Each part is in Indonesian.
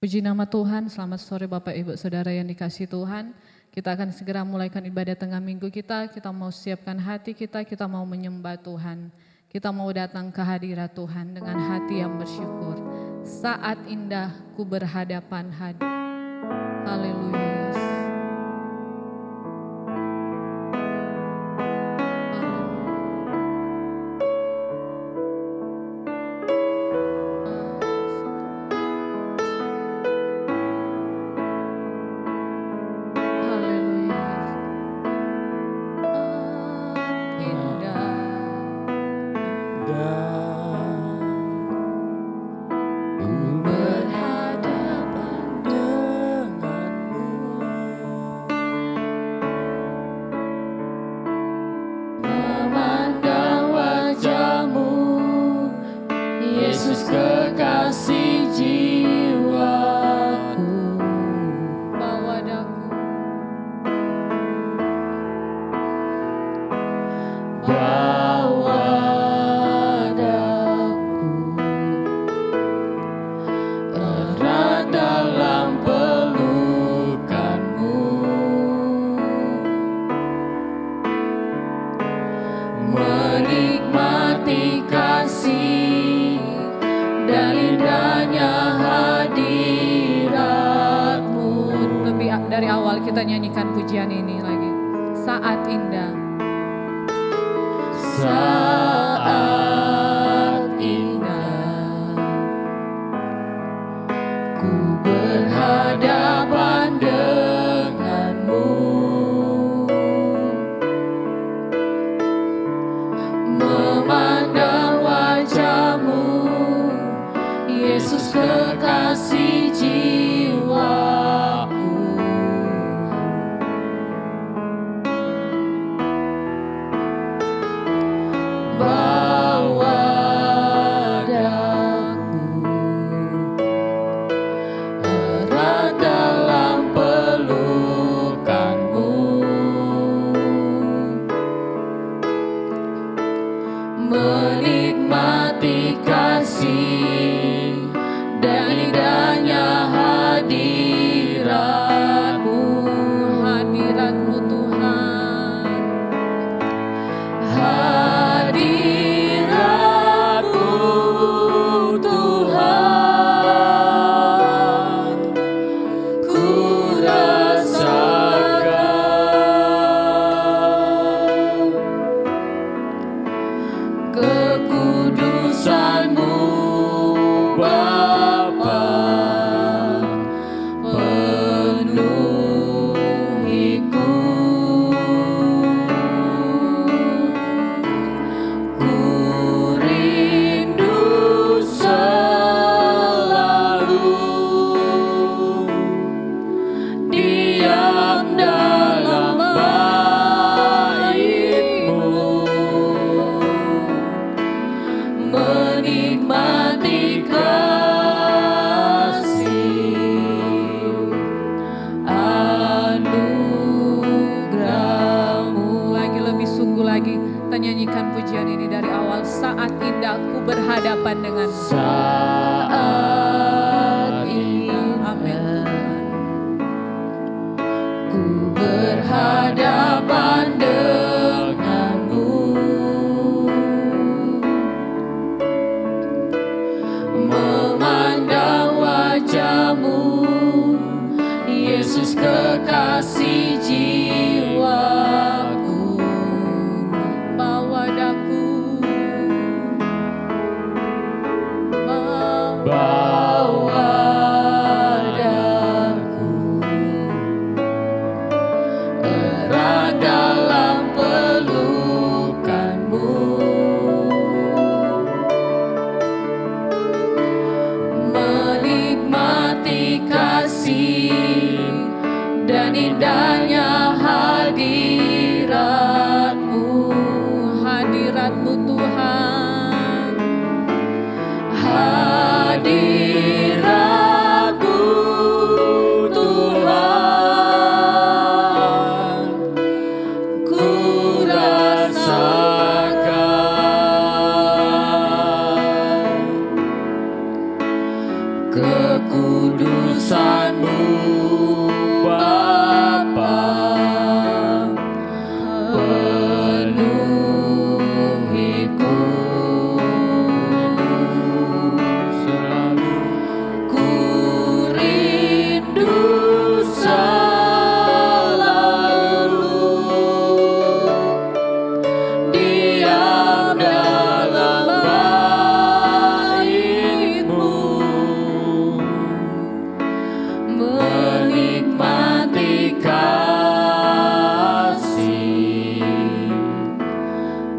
Puji nama Tuhan, selamat sore Bapak Ibu Saudara yang dikasihi Tuhan. Kita akan segera mulaikan ibadah tengah minggu kita mau siapkan hati kita mau menyembah Tuhan. Kita mau datang ke hadirat Tuhan dengan hati yang bersyukur. Saat indah ku berhadapan hadir. Haleluya. Dari awal kita nyanyikan pujian ini lagi. Saat indah. Saat indah ku berhadapan denganmu, memandang wajahmu, Yesus kekasih jiwa. Menikmati kasih dan indahnya hadiratmu, hadiratmu Tuhan, hadiratmu Tuhan, ku rasakan kekudusanmu Bapa, penuhiku, ku rindu selalu diam dalam bait-Mu, menikmati kasih anugerah-Mu. Lagi lebih sungguh lagi kita nyanyikan pujian ini dari awal. Saat indah ku berhadapan dengan saat indah. Amin. Ku berhadapan denganmu, memandang wajahmu, Yesus kekasih jiwaku. Bawa daku kekudusan-Mu Bapa, penuhiku selalu. Ku rindu selalu diam dalam bait-Mu, menikmati kasih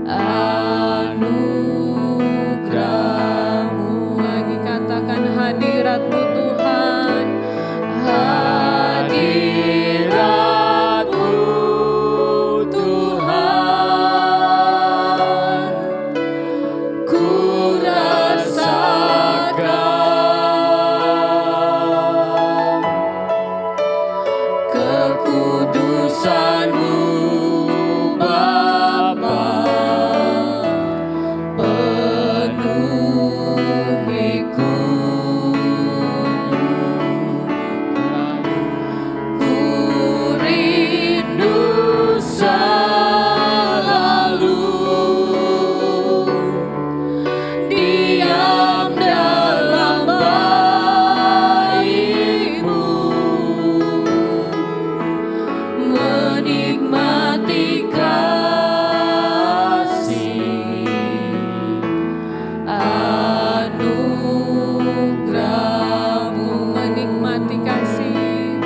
anugerah-Mu. Lagi katakan hadirat-Mu Tuhan. Hadirat-Mu Tuhan, ku rasakan kekudusan-Mu Bapa, penuhiku. Ku rindu selalu diam dalam bait-Mu, menikmati kasih anugerah-Mu, Menikmati kasih,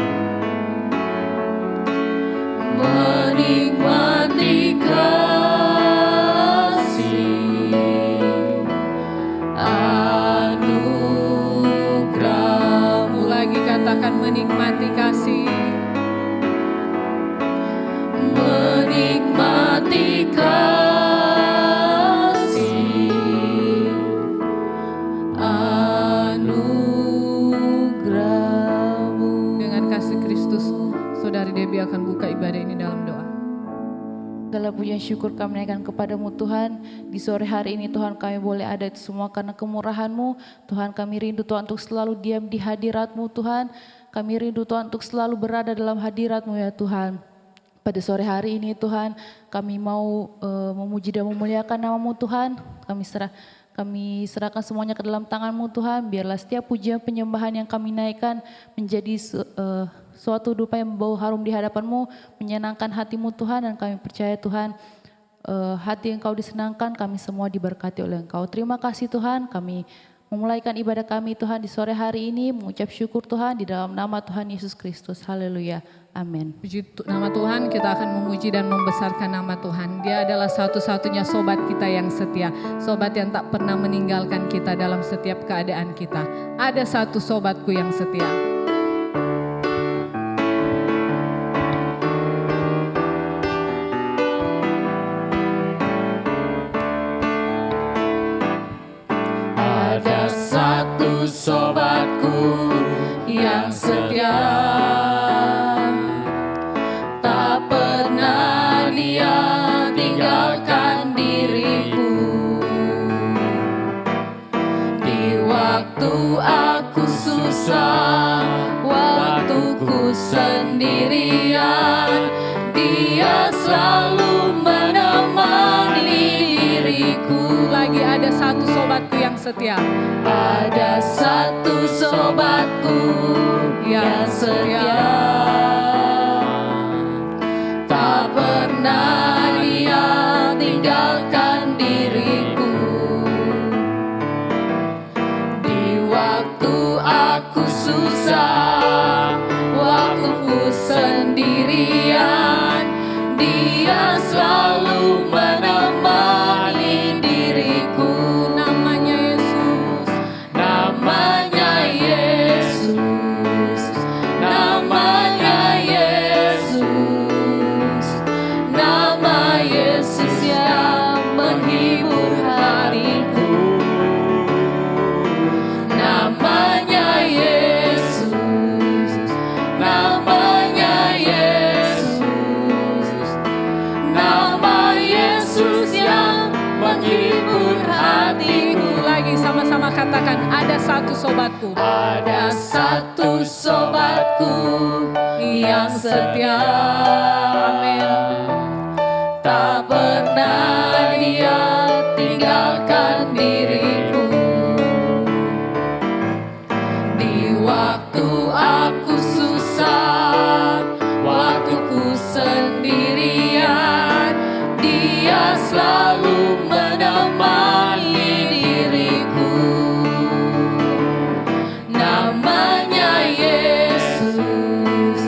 menikmati kasih anugerah-Mu. lagi katakan menikmati kasih, Menikmati kasih anugerah-Mu. dengan kasih Kristus. Saudari Debbie akan buka ibadah ini dalam doa. Segala puji dan syukur kami naikkan kepadamu Tuhan. Di sore hari ini Tuhan kami boleh ada itu semua karena kemurahan-Mu. Tuhan kami rindu Tuhan untuk selalu diam di hadirat-Mu Tuhan. Kami rindu Tuhan untuk selalu berada dalam hadirat-Mu ya Tuhan. Pada sore hari ini Tuhan kami mau memuji dan memuliakan nama-Mu Tuhan. Kami serahkan semuanya ke dalam tangan-Mu Tuhan. Biarlah setiap pujian penyembahan yang kami naikkan menjadi suatu dupa yang bau harum di hadapan-Mu, menyenangkan hati-Mu Tuhan, dan kami percaya Tuhan hati Engkau disenangkan, kami semua diberkati oleh Engkau. Terima kasih Tuhan, kami memulaikan ibadah kami Tuhan di sore hari ini, mengucap syukur Tuhan di dalam nama Tuhan Yesus Kristus. Haleluya. Amin. Puji nama Tuhan, kita akan memuji dan membesarkan nama Tuhan. Dia adalah satu-satunya sobat kita yang setia. Sobat yang tak pernah meninggalkan kita dalam setiap keadaan kita. Ada satu sobatku yang setia. Ada satu sobatku yang setia, tak pernah dia tinggalkan diriku. Di waktu aku susah, waktuku sendirian, dia selalu menemani diriku. Lagi ada satu sobatku yang setia. Ada satu sobatku yang setia, tak pernah dia tinggalkan diriku. Di waktu aku susah, waktuku sendirian, dia selalu menemani diriku. Namanya Yesus. Namanya Yesus, namanya Yesus, nama Yesus yang menghibur hatiku. Namanya Yesus, Ada satu sobatku yang setia, Amin. tak pernah dia tinggalkan diriku. Di waktu aku susah, waktuku sendirian, dia selalu menemani diriku. Namanya Yesus,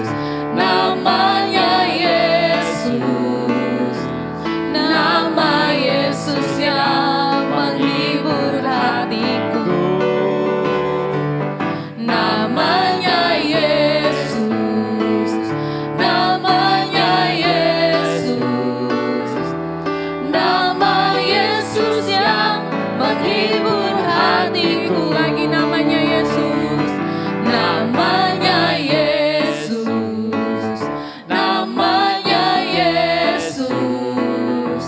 namanya Yesus, nama Yesus yang menghibur hatiku. Namanya Yesus, namanya Yesus, nama Yesus yang menghibur hatiku. Lagi namanya Yesus. Namanya Yesus, namanya Yesus,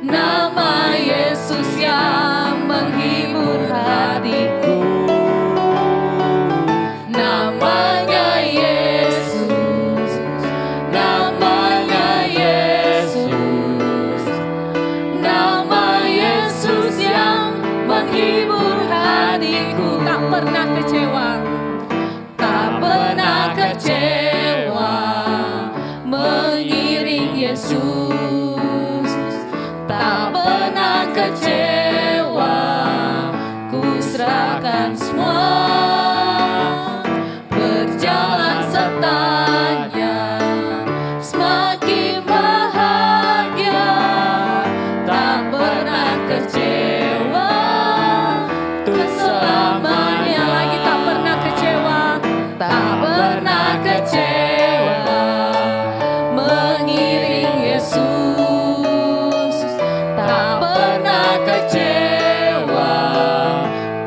nama Yesus yang menghibur hatiku. Namanya Yesus, namanya Yesus, nama Yesus yang menghibur hatiku. Tak pernah kecewa. Tak pernah kecewa mengiring Yesus. Tak pernah kecewa, ku serahkan semua. Berjalan sertanya, semakin bahagia. Tak pernah kecewa, untuk selamanya. Lagi tak pernah kecewa. Tak pernah kecewa mengiring Yesus. Tak pernah kecewa,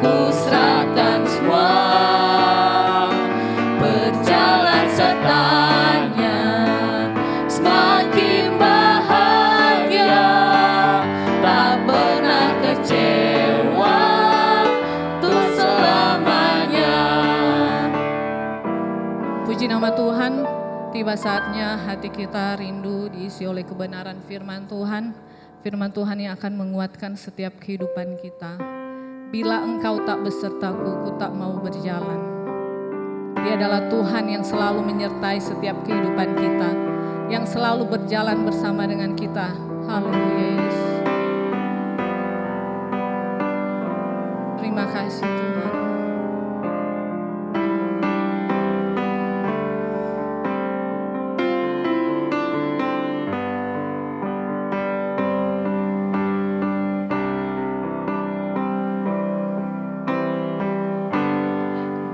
ku serahkan semua. Berjalan sertanya, semakin bahagia. Tak pernah kecewa, untuk selamanya. Puji nama Tuhan, tiba saatnya hati kita rindu diisi oleh kebenaran firman Tuhan. Firman Tuhan yang akan menguatkan setiap kehidupan kita. Bila engkau tak besertaku, ku tak mau berjalan. Dia adalah Tuhan yang selalu menyertai setiap kehidupan kita. Yang selalu berjalan bersama dengan kita. Haleluya Yesus. Terima kasih Tuhan.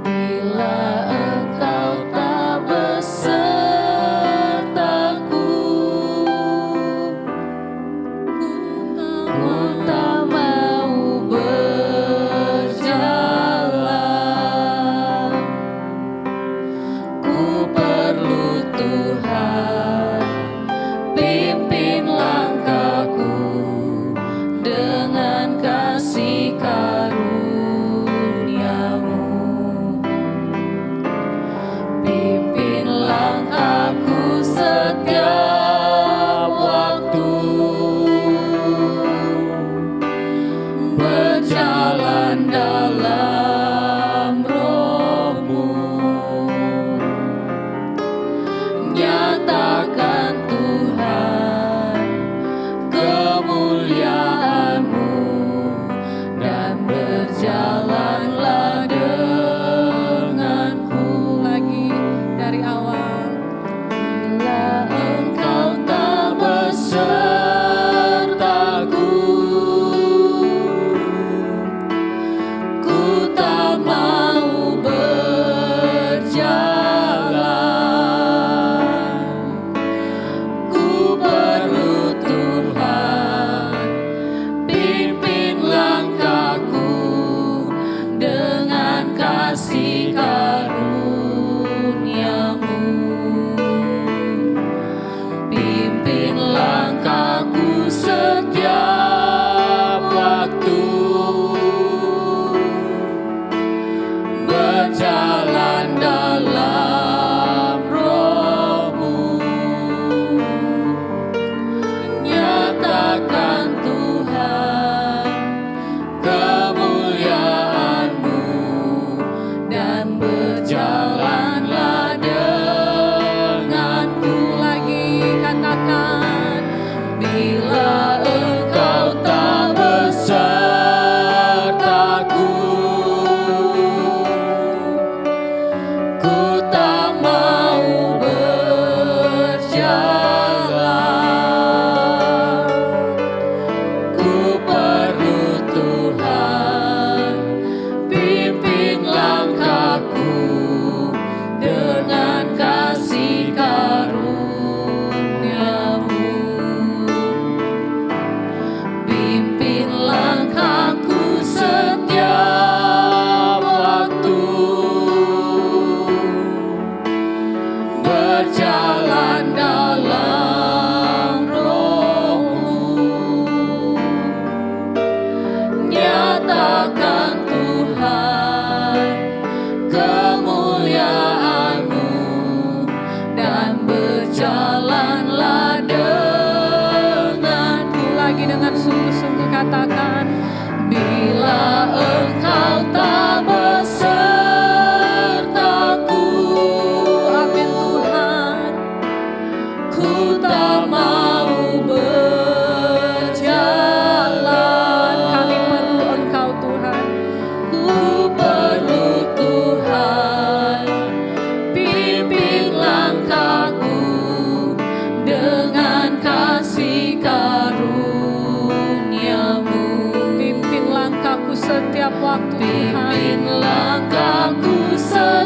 Bila engkau tak besertaku, ku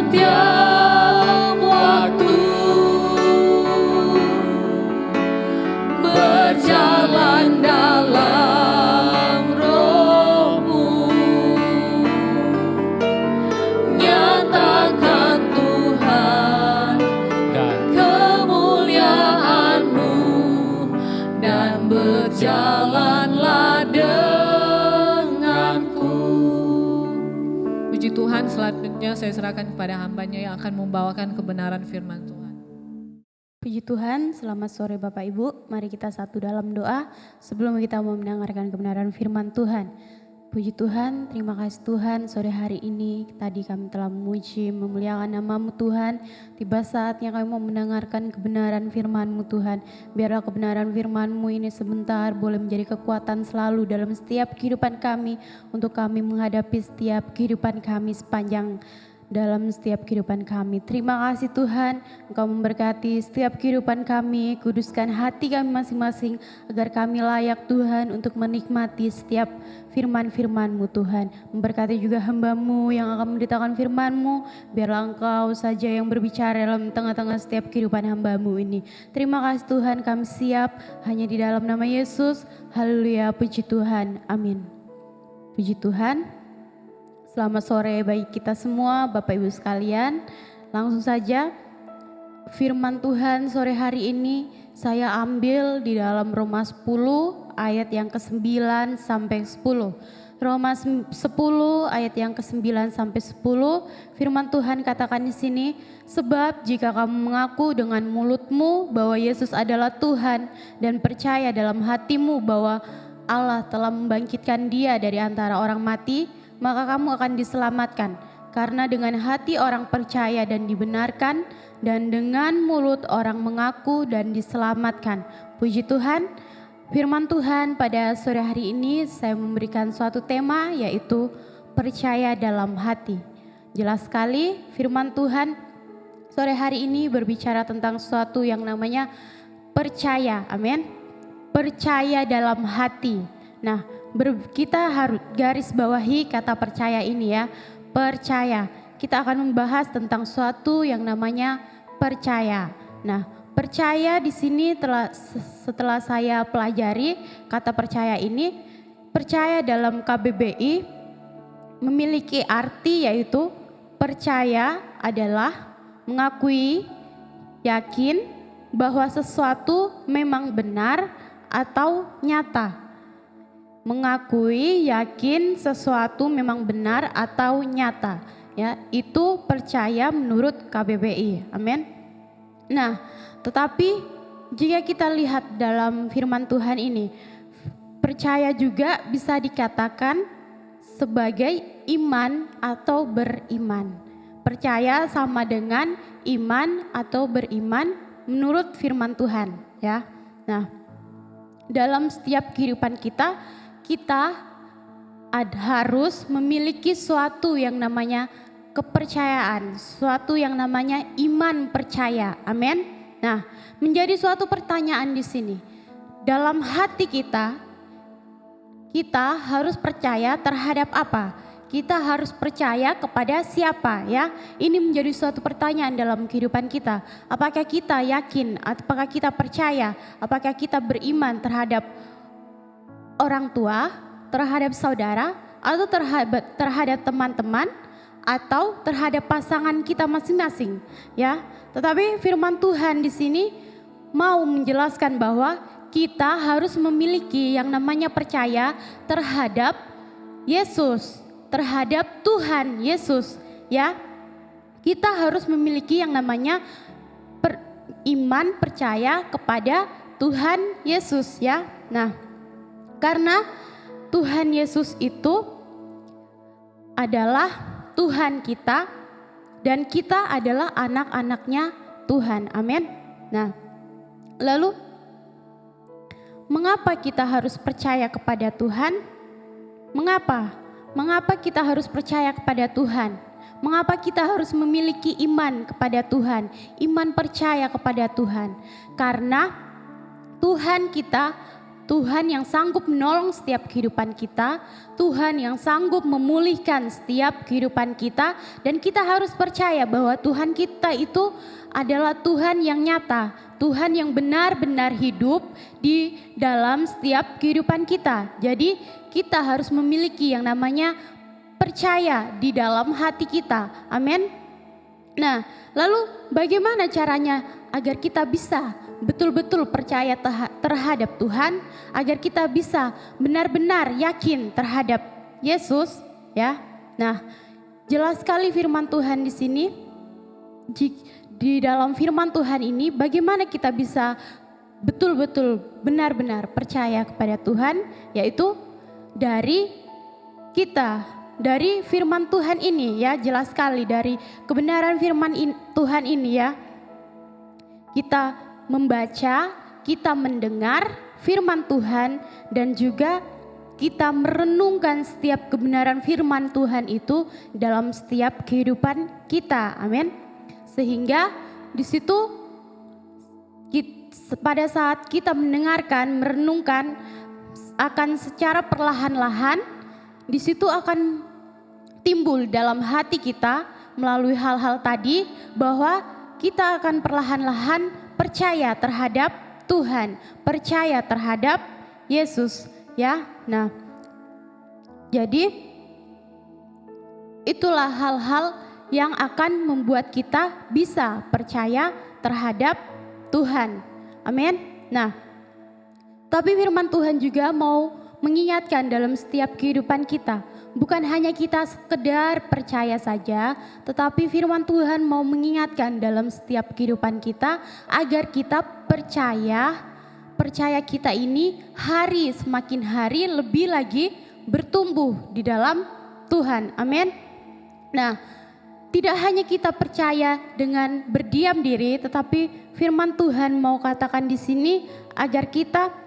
setiap waktu berjalan dalam Roh-Mu, nyatakan Tuhan dan kemuliaan-Mu, dan berjalanlah denganku. Puji Tuhan, selanjutnya saya serahkan kepada hambanya yang akan membawakan kebenaran firman Tuhan. Puji Tuhan, selamat sore Bapak Ibu. Mari kita satu dalam doa sebelum kita mau mendengarkan kebenaran firman Tuhan. Puji Tuhan, terima kasih Tuhan, sore hari ini tadi kami telah memuji, memuliakan nama-Mu Tuhan. Tiba saatnya kami mau mendengarkan kebenaran firman-Mu Tuhan. Biarlah kebenaran firman-Mu ini sebentar boleh menjadi kekuatan selalu dalam setiap kehidupan kami, untuk kami menghadapi setiap kehidupan kami dalam setiap kehidupan kami. Terima kasih Tuhan, Engkau memberkati setiap kehidupan kami, kuduskan hati kami masing-masing, agar kami layak Tuhan untuk menikmati setiap firman-firman-Mu Tuhan. Memberkati juga hamba-Mu yang akan memberitakan firman-Mu, biarlah Engkau saja yang berbicara dalam tengah-tengah setiap kehidupan hamba-Mu ini. Terima kasih Tuhan, kami siap hanya di dalam nama Yesus. Haleluya, puji Tuhan, amin. Puji Tuhan. Selamat sore bagi kita semua, Bapak Ibu sekalian. Langsung saja firman Tuhan sore hari ini saya ambil di dalam Roma 10 ayat yang ke-9 sampai 10. Roma 10 ayat yang ke-9 sampai 10, firman Tuhan katakan di sini, sebab jika kamu mengaku dengan mulutmu bahwa Yesus adalah Tuhan dan percaya dalam hatimu bahwa Allah telah membangkitkan Dia dari antara orang mati, maka kamu akan diselamatkan. Karena dengan hati orang percaya dan dibenarkan, dan dengan mulut orang mengaku dan diselamatkan. Puji Tuhan, firman Tuhan pada sore hari ini saya memberikan suatu tema, yaitu percaya dalam hati. Jelas sekali firman Tuhan sore hari ini berbicara tentang sesuatu yang namanya percaya, amin. Percaya dalam hati. Nah, kita harus garis bawahi kata percaya ini ya, percaya. Kita akan membahas tentang sesuatu yang namanya percaya. Nah, percaya di sini setelah saya pelajari kata percaya ini, percaya dalam KBBI memiliki arti yaitu percaya adalah mengakui, yakin bahwa sesuatu memang benar atau nyata. Mengakui, yakin sesuatu memang benar atau nyata, ya, itu percaya menurut KBBI, amin. Nah, tetapi jika kita lihat dalam firman Tuhan ini, percaya juga bisa dikatakan sebagai iman atau beriman. Percaya sama dengan iman atau beriman menurut firman Tuhan, ya. Nah, dalam setiap kehidupan kita harus memiliki suatu yang namanya kepercayaan, suatu yang namanya iman percaya, amin. Nah, menjadi suatu pertanyaan di sini, dalam hati kita harus percaya terhadap apa? Kita harus percaya kepada siapa, ya? Ini menjadi suatu pertanyaan dalam kehidupan kita. Apakah kita yakin? Apakah kita percaya? Apakah kita beriman terhadap orang tua, terhadap saudara, atau terhadap teman-teman, atau terhadap pasangan kita masing-masing, ya. Tetapi firman Tuhan di sini mau menjelaskan bahwa kita harus memiliki yang namanya percaya terhadap Yesus, terhadap Tuhan Yesus, ya. Kita harus memiliki yang namanya iman percaya kepada Tuhan Yesus, ya. Nah, karena Tuhan Yesus itu adalah Tuhan kita dan kita adalah anak-anaknya Tuhan, amin. Nah, lalu mengapa kita harus percaya kepada Tuhan? Mengapa? Mengapa kita harus percaya kepada Tuhan? Mengapa kita harus memiliki iman kepada Tuhan? Iman percaya kepada Tuhan. Karena Tuhan kita, Tuhan yang sanggup menolong setiap kehidupan kita, Tuhan yang sanggup memulihkan setiap kehidupan kita, dan kita harus percaya bahwa Tuhan kita itu adalah Tuhan yang nyata, Tuhan yang benar-benar hidup di dalam setiap kehidupan kita. Jadi kita harus memiliki yang namanya percaya di dalam hati kita. Amin. Nah, lalu bagaimana caranya agar kita bisa betul-betul percaya terhadap Tuhan, agar kita bisa benar-benar yakin terhadap Yesus, ya. Nah, jelas sekali firman Tuhan di sini. Di dalam firman Tuhan ini bagaimana kita bisa betul-betul benar-benar percaya kepada Tuhan, yaitu dari firman Tuhan ini, ya. Jelas sekali dari kebenaran firman Tuhan ini, ya. Kita membaca, kita mendengar firman Tuhan, dan juga kita merenungkan setiap kebenaran firman Tuhan itu dalam setiap kehidupan kita. Amin. Sehingga di situ pada saat kita mendengarkan, merenungkan, akan secara perlahan-lahan di situ akan timbul dalam hati kita melalui hal-hal tadi, bahwa kita akan perlahan-lahan percaya terhadap Tuhan, percaya terhadap Yesus, ya. Nah, jadi itulah hal-hal yang akan membuat kita bisa percaya terhadap Tuhan. Amin. Nah, tapi firman Tuhan juga mau mengingatkan dalam setiap kehidupan kita. Bukan hanya kita sekedar percaya saja, tetapi firman Tuhan mau mengingatkan dalam setiap kehidupan kita agar kita percaya kita ini semakin hari lebih lagi bertumbuh di dalam Tuhan. Amin. Nah, tidak hanya kita percaya dengan berdiam diri, tetapi firman Tuhan mau katakan di sini agar kita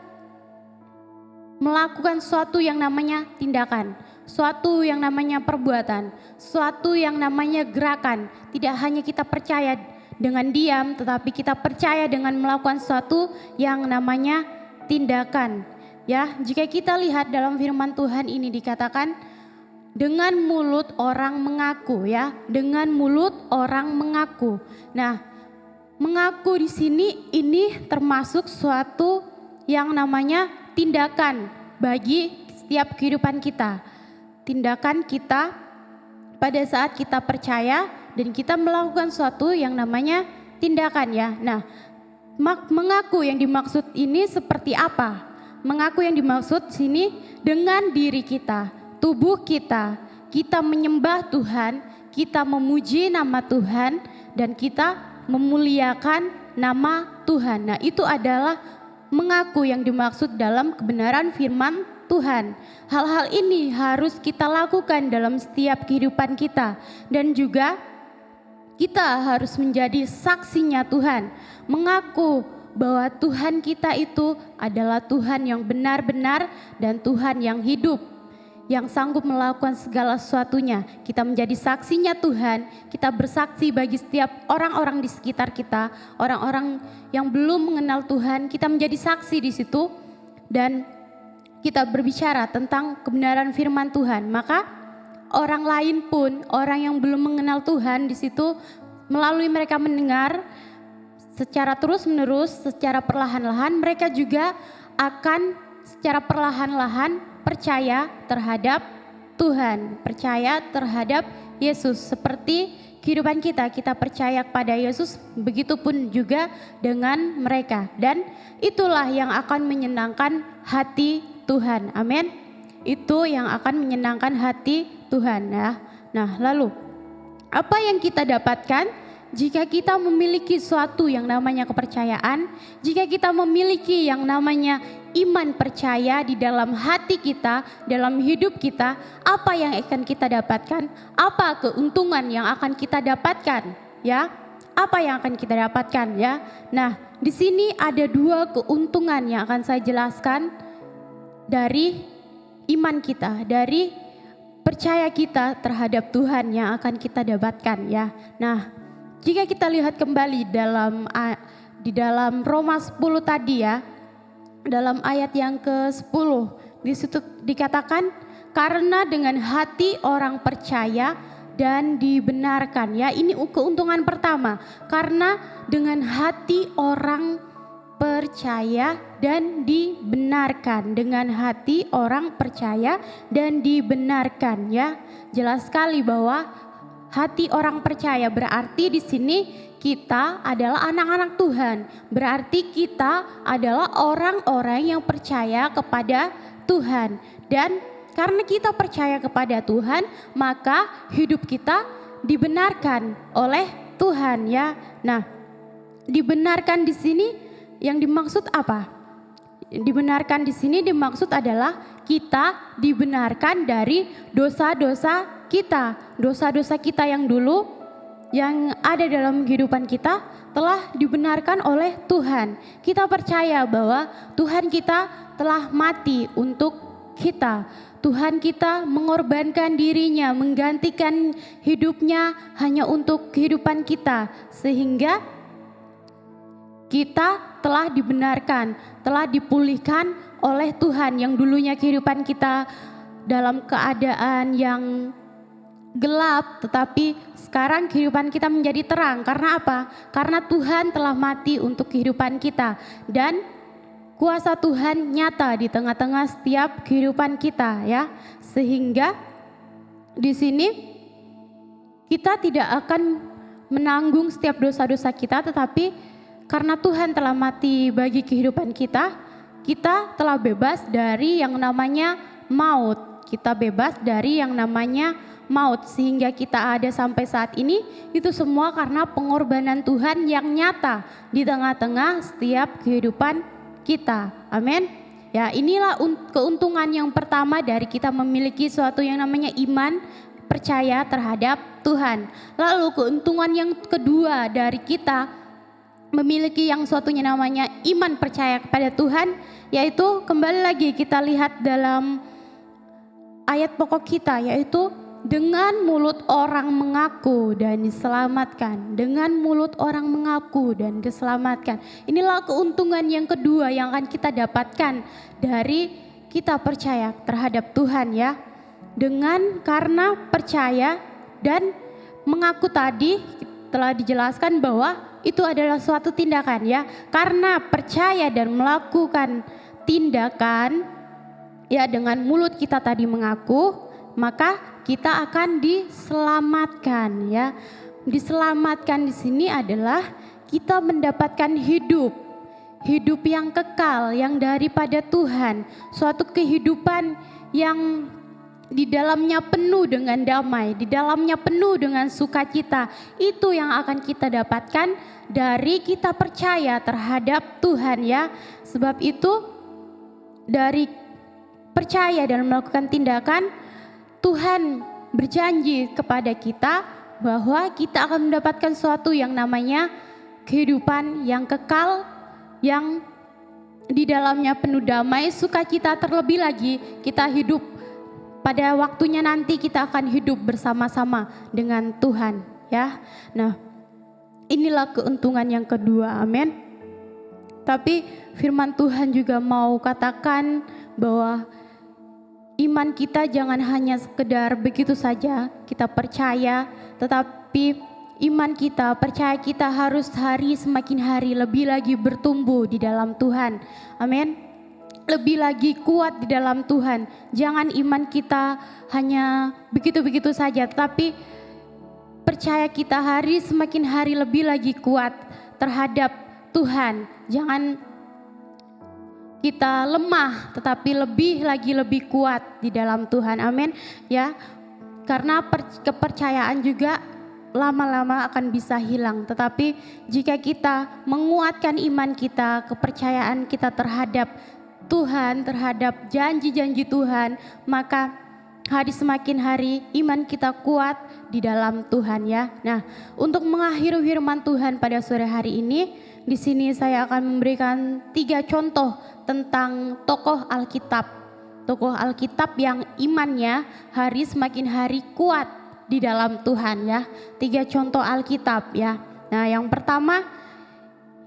melakukan suatu yang namanya tindakan, suatu yang namanya perbuatan, suatu yang namanya gerakan. Tidak hanya kita percaya dengan diam, tetapi kita percaya dengan melakukan suatu yang namanya tindakan. Ya, jika kita lihat dalam firman Tuhan ini dikatakan dengan mulut orang mengaku, ya, dengan mulut orang mengaku. Nah, mengaku di sini ini termasuk suatu yang namanya tindakan bagi setiap kehidupan kita. Tindakan kita pada saat kita percaya dan kita melakukan suatu yang namanya tindakan, ya. Nah, mengaku yang dimaksud ini seperti apa? Mengaku yang dimaksud sini dengan diri kita, tubuh kita menyembah Tuhan, kita memuji nama Tuhan, dan kita memuliakan nama Tuhan. Nah, itu adalah mengaku yang dimaksud dalam kebenaran firman Tuhan. Hal-hal ini harus kita lakukan dalam setiap kehidupan kita, dan juga kita harus menjadi saksinya Tuhan, mengaku bahwa Tuhan kita itu adalah Tuhan yang benar-benar dan Tuhan yang hidup, yang sanggup melakukan segala sesuatunya. Kita menjadi saksinya Tuhan, kita bersaksi bagi setiap orang-orang di sekitar kita, orang-orang yang belum mengenal Tuhan, kita menjadi saksi di situ, dan kita berbicara tentang kebenaran firman Tuhan. Maka orang lain pun, orang yang belum mengenal Tuhan di situ, melalui mereka mendengar secara terus-menerus, secara perlahan-lahan, mereka juga akan secara perlahan-lahan percaya terhadap Tuhan, percaya terhadap Yesus. Seperti kehidupan kita percaya kepada Yesus, begitupun juga dengan mereka. Dan itulah yang akan menyenangkan hati Tuhan. Amin. Itu yang akan menyenangkan hati Tuhan, ya. Nah, lalu apa yang kita dapatkan jika kita memiliki suatu yang namanya kepercayaan, jika kita memiliki yang namanya iman percaya di dalam hati kita, dalam hidup kita, apa yang akan kita dapatkan? Apa keuntungan yang akan kita dapatkan? Ya, apa yang akan kita dapatkan? Ya, nah, di sini ada dua keuntungan yang akan saya jelaskan dari iman kita, dari percaya kita terhadap Tuhan yang akan kita dapatkan. Ya, nah, jika kita lihat kembali di dalam Roma 10 tadi, ya, dalam ayat yang ke-10 di situ dikatakan karena dengan hati orang percaya dan dibenarkan. Ya, ini keuntungan pertama. Karena dengan hati orang percaya dan dibenarkan. Dengan hati orang percaya dan dibenarkan, ya. Jelas sekali bahwa hati orang percaya berarti di sini kita adalah anak-anak Tuhan. Berarti kita adalah orang-orang yang percaya kepada Tuhan. Dan karena kita percaya kepada Tuhan, maka hidup kita dibenarkan oleh Tuhan, ya. Nah, dibenarkan di sini yang dimaksud apa? Dibenarkan di sini dimaksud adalah kita dibenarkan dari dosa-dosa kita. Dosa-dosa kita yang dulu yang ada dalam kehidupan kita telah dibenarkan oleh Tuhan. Kita percaya bahwa Tuhan kita telah mati untuk kita. Tuhan kita mengorbankan dirinya, menggantikan hidupnya hanya untuk kehidupan kita. Sehingga kita telah dibenarkan, telah dipulihkan oleh Tuhan yang dulunya kehidupan kita dalam keadaan yang gelap, tetapi sekarang kehidupan kita menjadi terang. Karena apa? Karena Tuhan telah mati untuk kehidupan kita dan kuasa Tuhan nyata di tengah-tengah setiap kehidupan kita, ya. Sehingga di sini kita tidak akan menanggung setiap dosa-dosa kita, tetapi karena Tuhan telah mati bagi kehidupan kita, kita telah bebas dari yang namanya maut. Kita bebas dari yang namanya maut, sehingga kita ada sampai saat ini itu semua karena pengorbanan Tuhan yang nyata di tengah-tengah setiap kehidupan kita. Amin. Ya, inilah keuntungan yang pertama dari kita memiliki suatu yang namanya iman percaya terhadap Tuhan. Lalu keuntungan yang kedua dari kita memiliki yang suatunya namanya iman percaya kepada Tuhan, yaitu kembali lagi kita lihat dalam ayat pokok kita, yaitu dengan mulut orang mengaku dan diselamatkan. Dengan mulut orang mengaku dan diselamatkan. Inilah keuntungan yang kedua yang akan kita dapatkan dari kita percaya terhadap Tuhan, ya. Karena percaya dan mengaku tadi telah dijelaskan bahwa itu adalah suatu tindakan, ya. Karena percaya dan melakukan tindakan, ya, dengan mulut kita tadi mengaku, maka kita akan diselamatkan, ya. Diselamatkan di sini adalah kita mendapatkan hidup yang kekal, yang daripada Tuhan, suatu kehidupan yang di dalamnya penuh dengan damai, di dalamnya penuh dengan sukacita. Itu yang akan kita dapatkan dari kita percaya terhadap Tuhan, ya. Sebab itu dari percaya dan melakukan tindakan, Tuhan berjanji kepada kita bahwa kita akan mendapatkan sesuatu yang namanya kehidupan yang kekal, yang di dalamnya penuh damai, sukacita. Terlebih lagi kita hidup pada waktunya nanti, kita akan hidup bersama-sama dengan Tuhan, ya. Nah, inilah keuntungan yang kedua, amin. Tapi firman Tuhan juga mau katakan bahwa iman kita jangan hanya sekedar begitu saja kita percaya, tetapi iman kita, percaya kita harus semakin hari lebih lagi bertumbuh di dalam Tuhan. Amin. Lebih lagi kuat di dalam Tuhan. Jangan iman kita hanya begitu-begitu saja, tetapi percaya kita semakin hari lebih lagi kuat terhadap Tuhan. Jangan kita lemah, tetapi lebih kuat di dalam Tuhan. Amin, ya. Karena kepercayaan juga lama-lama akan bisa hilang. Tetapi jika kita menguatkan iman kita, kepercayaan kita terhadap Tuhan, terhadap janji-janji Tuhan, maka semakin hari iman kita kuat di dalam Tuhan, ya. Nah, untuk mengakhiri firman Tuhan pada sore hari ini, di sini saya akan memberikan 3 contoh tentang tokoh Alkitab. Tokoh Alkitab yang imannya semakin hari kuat di dalam Tuhan, ya. 3 contoh Alkitab, ya. Nah, yang pertama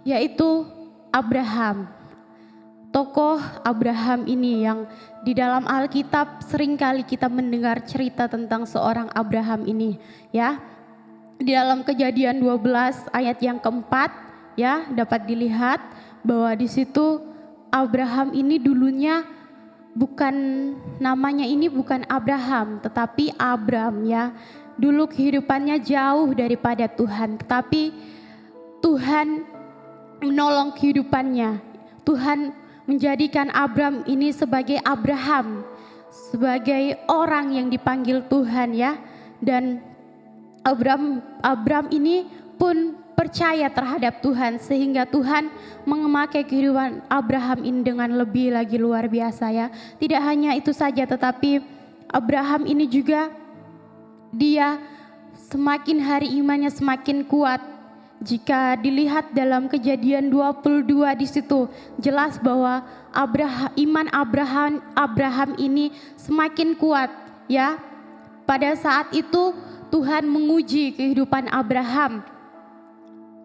yaitu Abraham. tokoh Abraham ini yang di dalam Alkitab seringkali kita mendengar cerita tentang seorang Abraham ini ya. Di dalam Kejadian 12 ayat yang keempat ya dapat dilihat bahwa di situ Abraham ini dulunya bukan namanya ini bukan Abraham tetapi Abram ya. Dulu kehidupannya jauh daripada Tuhan, tetapi Tuhan menolong kehidupannya. Tuhan menjadikan Abram ini sebagai Abraham, sebagai orang yang dipanggil Tuhan ya. Dan Abram ini pun percaya terhadap Tuhan sehingga Tuhan memakai kehidupan Abraham ini dengan lebih lagi luar biasa ya. Tidak hanya itu saja tetapi Abraham ini juga dia semakin hari imannya semakin kuat. Jika dilihat dalam Kejadian 22 di situ jelas bahwa iman Abraham ini semakin kuat ya. Pada saat itu Tuhan menguji kehidupan Abraham.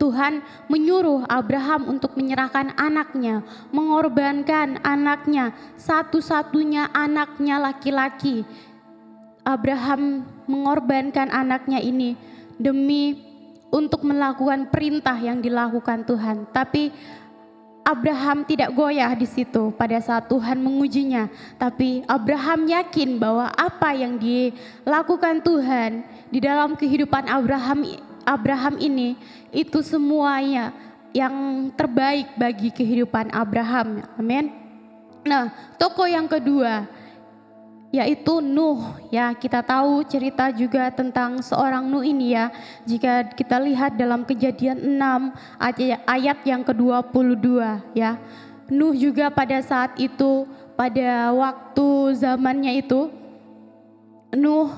Tuhan menyuruh Abraham untuk menyerahkan anaknya, mengorbankan anaknya, satu-satunya anaknya laki-laki. Abraham mengorbankan anaknya ini demi untuk melakukan perintah yang dilakukan Tuhan. Tapi Abraham tidak goyah di situ pada saat Tuhan mengujinya. Tapi Abraham yakin bahwa apa yang dilakukan Tuhan di dalam kehidupan Abraham ini itu semuanya yang terbaik bagi kehidupan Abraham. Amin. Nah, tokoh yang kedua yaitu Nuh ya. Kita tahu cerita juga tentang seorang Nuh ini ya. Jika kita lihat dalam Kejadian 6 ayat yang ke-22 ya. Nuh juga pada saat itu, pada waktu zamannya itu, Nuh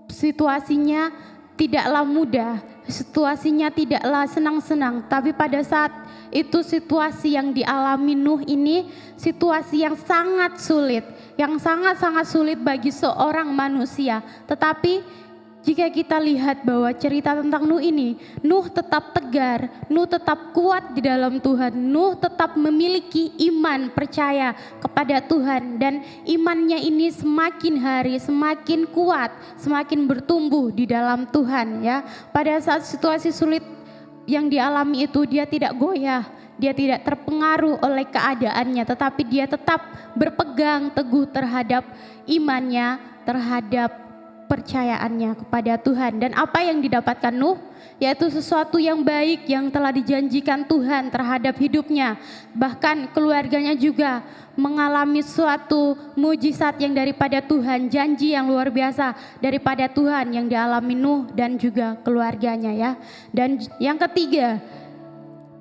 situasinya tidaklah mudah, situasinya tidaklah senang-senang, tapi pada saat itu situasi yang dialami Nuh ini situasi yang sangat sulit, yang sangat-sangat sulit bagi seorang manusia. Tetapi jika kita lihat bahwa cerita tentang Nuh ini, Nuh tetap tegar, Nuh tetap kuat di dalam Tuhan, Nuh tetap memiliki iman percaya kepada Tuhan, dan imannya ini semakin hari semakin kuat, semakin bertumbuh di dalam Tuhan ya. Pada saat situasi sulit yang dialami itu dia tidak goyah, dia tidak terpengaruh oleh keadaannya, tetapi dia tetap berpegang teguh terhadap imannya, terhadap percayaannya kepada Tuhan. Dan apa yang didapatkan Nuh? Yaitu sesuatu yang baik yang telah dijanjikan Tuhan terhadap hidupnya. Bahkan keluarganya juga mengalami suatu mujizat yang daripada Tuhan, janji yang luar biasa daripada Tuhan yang dialami Nuh dan juga keluarganya ya. Dan yang ketiga,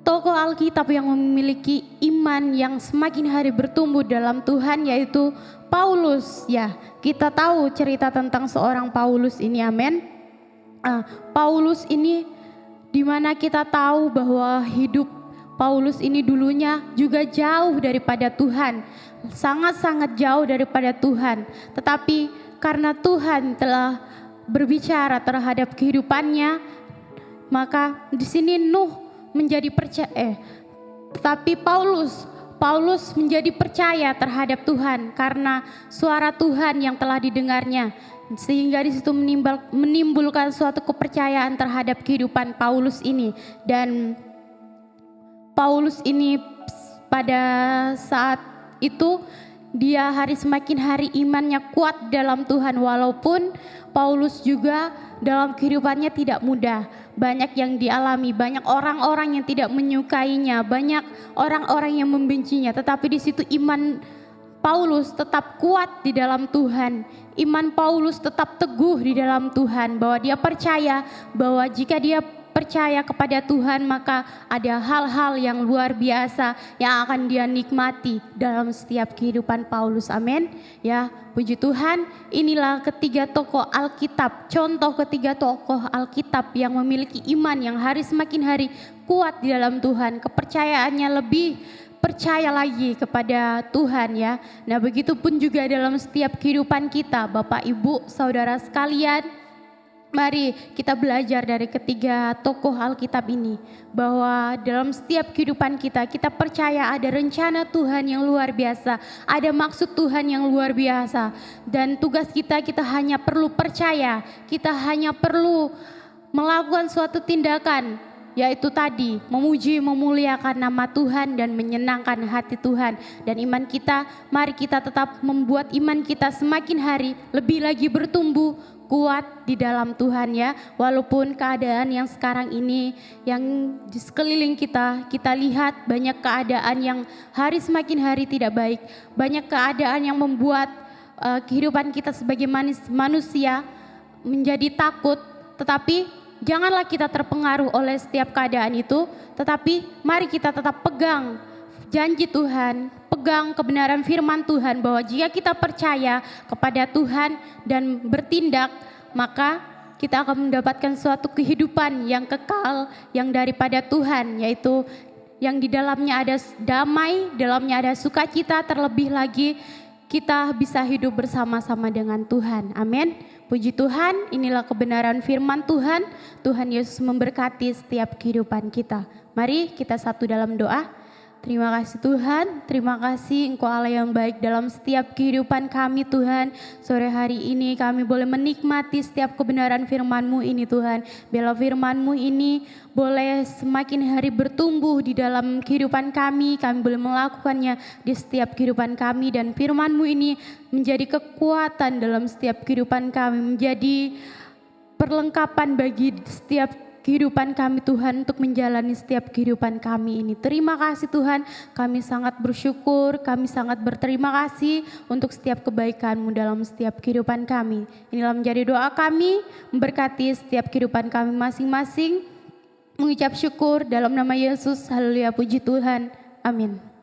tokoh Alkitab yang memiliki iman yang semakin hari bertumbuh dalam Tuhan yaitu Paulus ya. Kita tahu cerita tentang seorang Paulus ini, amin. Paulus ini dimana kita tahu bahwa hidup Paulus ini dulunya juga jauh daripada Tuhan, sangat-sangat jauh daripada Tuhan. Tetapi karena Tuhan telah berbicara terhadap kehidupannya, maka di sini Nuh menjadi percaya. Tetapi Paulus menjadi percaya terhadap Tuhan karena suara Tuhan yang telah didengarnya, sehingga di situ menimbulkan suatu kepercayaan terhadap kehidupan Paulus ini. Dan Paulus ini pada saat itu dia semakin hari imannya kuat dalam Tuhan, walaupun Paulus juga dalam kehidupannya tidak mudah. Banyak yang dialami, banyak orang-orang yang tidak menyukainya, banyak orang-orang yang membencinya. Tetapi di situ iman Paulus tetap kuat di dalam Tuhan. Iman Paulus tetap teguh di dalam Tuhan, bahwa dia percaya bahwa jika dia percaya kepada Tuhan maka ada hal-hal yang luar biasa yang akan dia nikmati dalam setiap kehidupan Paulus. Amin. Ya, puji Tuhan. Inilah ketiga tokoh Alkitab, contoh ketiga tokoh Alkitab yang memiliki iman yang semakin hari kuat di dalam Tuhan, kepercayaannya lebih percaya lagi kepada Tuhan ya. Nah, begitupun juga dalam setiap kehidupan kita, Bapak Ibu, saudara sekalian. Mari kita belajar dari ketiga tokoh Alkitab ini, bahwa dalam setiap kehidupan kita, kita percaya ada rencana Tuhan yang luar biasa, ada maksud Tuhan yang luar biasa. Dan tugas kita hanya perlu percaya, kita hanya perlu melakukan suatu tindakan, yaitu tadi memuji, memuliakan nama Tuhan dan menyenangkan hati Tuhan. Dan iman kita, mari kita tetap membuat iman kita semakin hari lebih lagi bertumbuh, kuat di dalam Tuhan ya. Walaupun keadaan yang sekarang ini yang di sekeliling kita lihat banyak keadaan yang hari semakin hari tidak baik. Banyak keadaan yang membuat kehidupan kita sebagai manusia menjadi takut. Tetapi janganlah kita terpengaruh oleh setiap keadaan itu, tetapi mari kita tetap pegang janji Tuhan, pegang kebenaran firman Tuhan, bahwa jika kita percaya kepada Tuhan dan bertindak, maka kita akan mendapatkan suatu kehidupan yang kekal, yang daripada Tuhan, yaitu yang di dalamnya ada damai, dalamnya ada sukacita, terlebih lagi kita bisa hidup bersama-sama dengan Tuhan. Amin. Puji Tuhan, inilah kebenaran firman Tuhan. Tuhan Yesus memberkati setiap kehidupan kita. Mari kita satu dalam doa. Terima kasih Tuhan, terima kasih Engkau Allah yang baik dalam setiap kehidupan kami Tuhan. Sore hari ini kami boleh menikmati setiap kebenaran firman-Mu ini Tuhan. Biarlah firman-Mu ini boleh semakin hari bertumbuh di dalam kehidupan kami boleh melakukannya di setiap kehidupan kami. Dan firman-Mu ini menjadi kekuatan dalam setiap kehidupan kami, menjadi perlengkapan bagi setiap kehidupan kami Tuhan, untuk menjalani setiap kehidupan kami ini. Terima kasih Tuhan, kami sangat bersyukur, kami sangat berterima kasih untuk setiap kebaikan-Mu dalam setiap kehidupan kami. Inilah menjadi doa kami, memberkati setiap kehidupan kami masing-masing. Mengucap syukur dalam nama Yesus, haleluya, puji Tuhan, amin.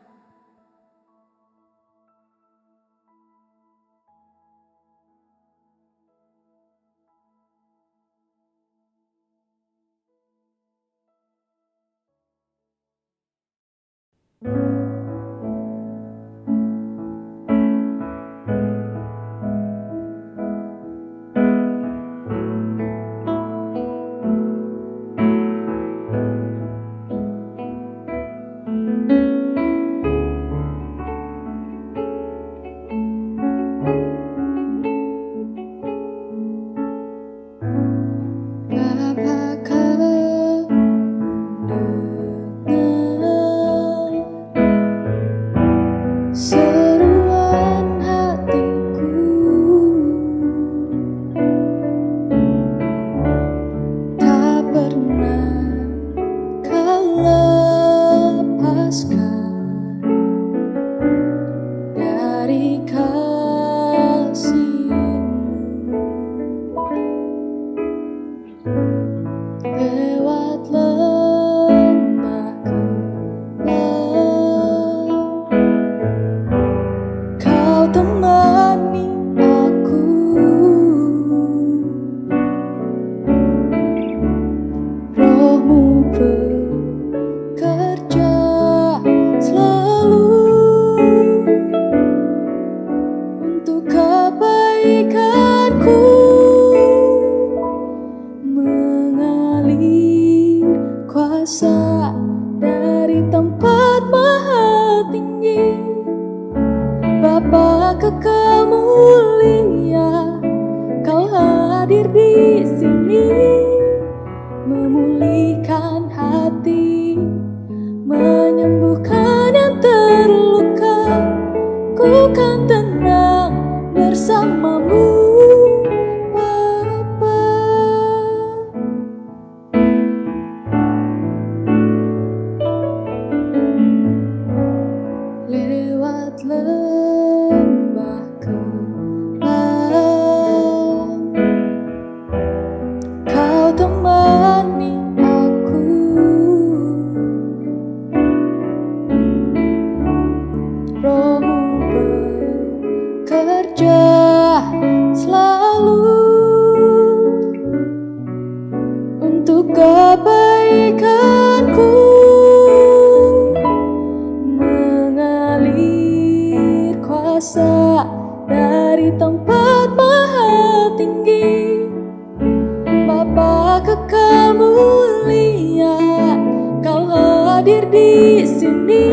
di sini,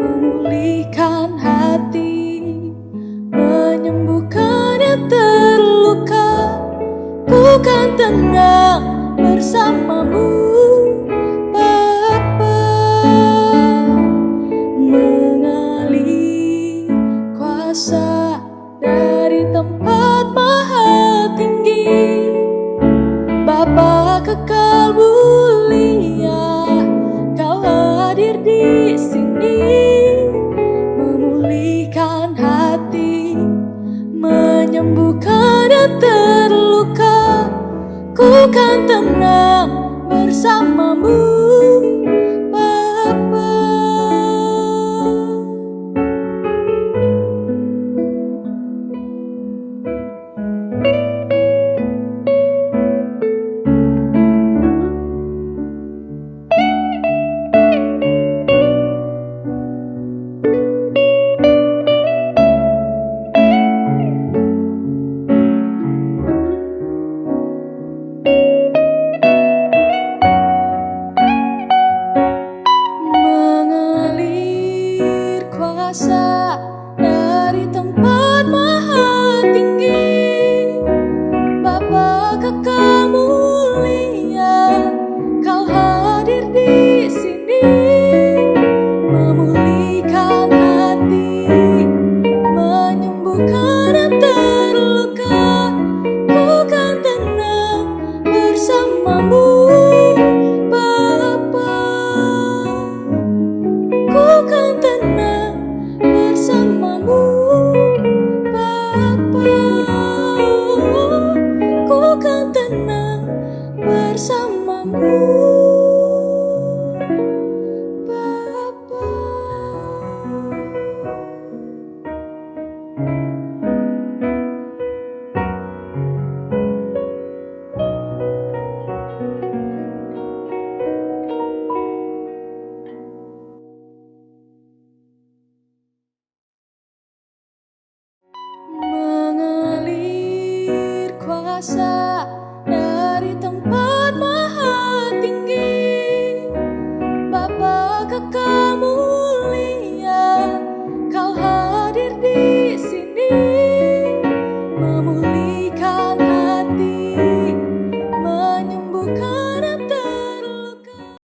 memulihkan hati, menyembuhkan yang terluka. Ku kan tenang bersamamu, Bapa. Mengalir kuasa dari tempat maha tinggi, Bapa kekal mulia, Kau hadir di sini, memulihkan hati, menyembuhkan yang terluka. Ku kan tenang bersamamu, Bapa. Mengalir kuasa dari tempat maha tinggi, Bapa kekal mulia, Kau hadir di sini, memulihkan hati, menyembuhkan yang terluka. Ku kan tenang bersamamu, Bapa. Ku kan tenang bersamamu, Bapa. Ku kan tenang bersamamu, Bapa. Mengalir kuasa